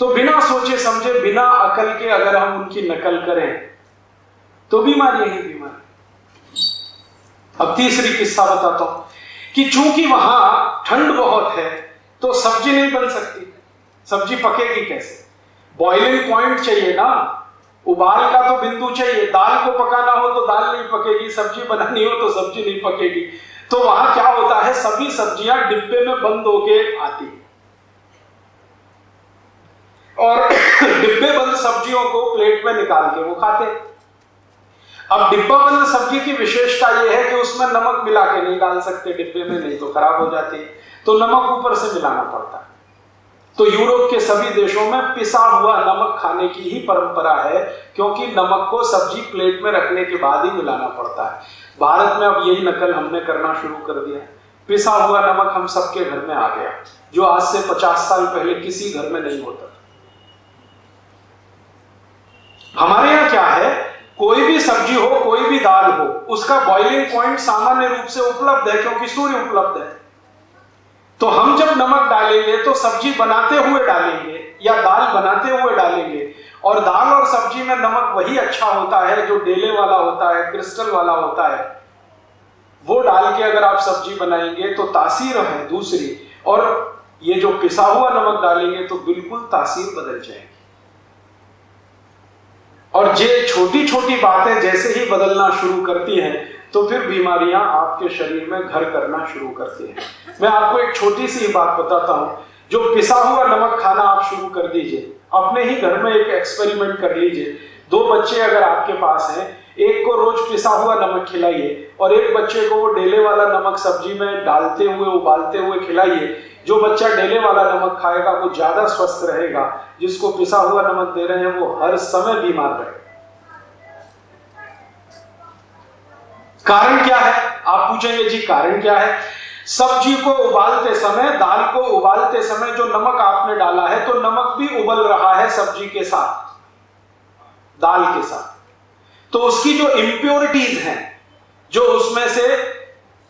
तो बिना सोचे समझे, बिना अकल के अगर हम उनकी नकल करें तो बीमारी ही बीमारी। अब तीसरी किस्सा बताता हूं कि चूंकि वहां ठंड बहुत है तो सब्जी नहीं बन सकती। सब्जी पकेगी कैसे? बॉइलिंग पॉइंट चाहिए ना, उबाल का तो बिंदु चाहिए। दाल को पकाना हो तो दाल नहीं पकेगी, सब्जी बनानी हो तो सब्जी नहीं पकेगी। तो वहां क्या होता है, सभी सब्जियां डिब्बे में बंद होके आती है और डिब्बे बंद सब्जियों को प्लेट में निकाल के वो खाते हैं। अब डिब्बा बंद सब्जी की विशेषता यह है कि उसमें नमक मिला के नहीं डाल सकते डिब्बे में, नहीं तो खराब हो जाती है, तो नमक ऊपर से मिलाना पड़ता है। तो यूरोप के सभी देशों में पिसा हुआ नमक खाने की ही परंपरा है, क्योंकि नमक को सब्जी प्लेट में रखने के बाद ही मिलाना पड़ता है। भारत में अब यही नकल हमने करना शुरू कर दिया। पिसा हुआ नमक हम सबके घर में आ गया, जो आज से 50 साल पहले किसी घर में नहीं होता था। हमारे यहाँ क्या है, कोई भी सब्जी हो, कोई भी दाल हो, उसका बॉइलिंग पॉइंट सामान्य रूप से उपलब्ध है, क्योंकि सूर्य उपलब्ध है। तो हम जब नमक डालेंगे तो सब्जी बनाते हुए डालेंगे या दाल बनाते हुए डालेंगे, और दाल और सब्जी में नमक वही अच्छा होता है जो डेले वाला होता है, क्रिस्टल वाला होता है। वो डाल के अगर आप सब्जी बनाएंगे तो तासीर है दूसरी, और ये जो पिसा हुआ नमक डालेंगे तो बिल्कुल तासीर बदल जाएगी। और ये छोटी छोटी बातें जैसे ही बदलना शुरू करती हैं तो फिर बीमारियां आपके शरीर में घर करना शुरू करती हैं। मैं आपको एक छोटी सी बात बताता हूं, जो पिसा हुआ नमक खाना आप शुरू कर दीजिए, अपने ही घर में एक एक्सपेरिमेंट कर लीजिए। 2 बच्चे अगर आपके पास हैं, एक को रोज पिसा हुआ नमक खिलाइए और एक बच्चे को वो डेले वाला नमक सब्जी में डालते हुए उबालते हुए खिलाइए। जो बच्चा डेले वाला नमक खाएगा वो ज्यादा स्वस्थ रहेगा, जिसको पिसा हुआ नमक दे रहे हैं वो हर समय बीमार रहेगा। कारण क्या है? आप पूछेंगे जी कारण क्या है? सब्जी को उबालते समय, दाल को उबालते समय जो नमक आपने डाला है, तो नमक भी उबल रहा है सब्जी के साथ, दाल के साथ। तो उसकी जो इंप्योरिटीज हैं, जो उसमें से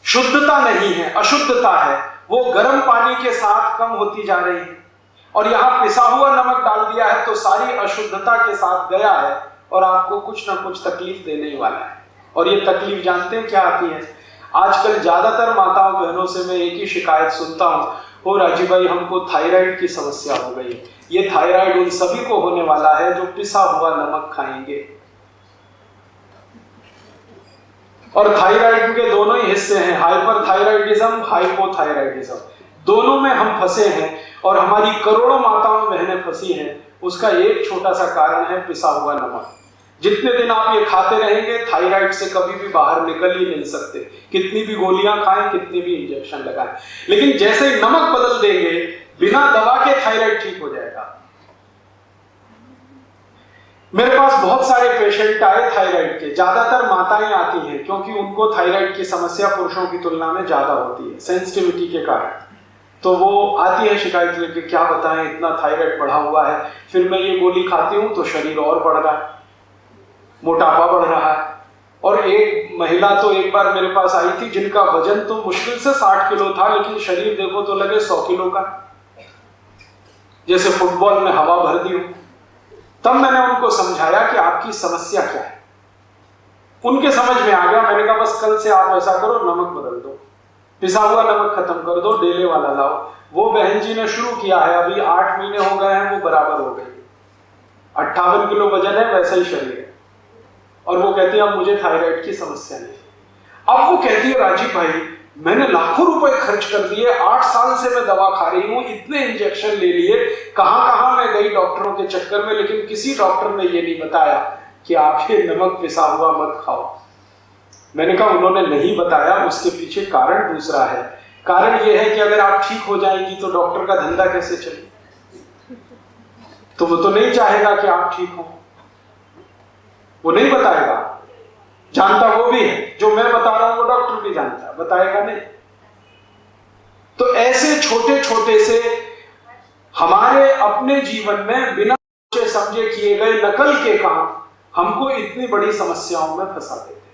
शुद्धता नहीं है, अशुद्धता है, वो गर्म पानी के साथ कम होती जा रही है। और यहां पिसा हुआ नमक डाल दिया है तो सारी अशुद्धता के साथ गया है और आपको कुछ ना कुछ तकलीफ देने ही वाला है। और ये तकलीफ जानते हैं क्या आती है? आजकल ज्यादातर माताओं बहनों से मैं एक ही शिकायत सुनता हूं, ओ राजीव भाई हमको थायराइड की समस्या हो गई। ये थायराइड उन सभी को होने वाला है जो पिसा हुआ नमक खाएंगे। और थायराइड के दोनों ही हिस्से हैं, हाइपरथायराइडिज्म, हाइपोथायराइडिज्म। दोनों में हम फंसे हैं और हमारी करोड़ों माताओं बहनें फंसी हैं। उसका एक छोटा सा कारण है पिसा हुआ नमक। जितने दिन आप ये खाते रहेंगे, थायराइड से कभी भी बाहर निकल ही नहीं सकते, कितनी भी गोलियां खाएं, कितनी भी इंजेक्शन लगाएं। लेकिन जैसे ही नमक बदल देंगे, बिना दवा के थायराइड ठीक हो जाएगा। मेरे पास बहुत सारे पेशेंट आए थायराइड के, ज्यादातर माताएं आती हैं, क्योंकि उनको थायराइड की समस्या पुरुषों की तुलना में ज्यादा होती है सेंसिटिविटी के कारण। तो वो आती है शिकायत लेके, क्या बताएं इतना थायराइड बढ़ा हुआ है, फिर मैं ये गोली खाती हूं तो शरीर और बढ़ रहा है, मोटापा बढ़ रहा है। और एक महिला तो एक बार मेरे पास आई थी जिनका वजन तो मुश्किल से 60 किलो था, लेकिन शरीर देखो तो लगे 100 किलो का, जैसे फुटबॉल में हवा भर दी हो। तब मैंने उनको समझाया कि आपकी समस्या क्या है। उनके समझ में आ गया। मैंने कहा बस कल से आप ऐसा करो, नमक बदल दो, पिसा हुआ नमक खत्म कर दो, डेले वाला लाओ। वो बहन जी ने शुरू किया है, अभी 8 महीने हो गए हैं, वो बराबर हो गई। 58 किलो वजन है, वैसा ही शरीर है। और वो कहती है अब मुझे थायराइड की समस्या नहीं। अब वो कहती है राजीव भाई मैंने लाखों रुपए खर्च कर दिए, 8 साल से मैं दवा खा रही हूं, इतने इंजेक्शन ले लिए, कहां कहां मैं गई डॉक्टरों के चक्कर में, लेकिन किसी डॉक्टर ने ये नहीं बताया कि आप ये नमक पिसा हुआ मत खाओ। मैंने कहा उन्होंने नहीं बताया, उसके पीछे कारण दूसरा है। कारण यह है कि अगर आप ठीक हो जाएंगी तो डॉक्टर का धंधा कैसे चले? तो वो तो नहीं चाहेगा कि आप ठीक हो, वो नहीं बताएगा। जानता वो भी है, जो मैं बता रहा हूं वो डॉक्टर भी जानता है, बताएगा नहीं। तो ऐसे छोटे छोटे से हमारे अपने जीवन में बिना सोचे समझे किए गए नकल के काम हमको इतनी बड़ी समस्याओं में फंसा देते हैं।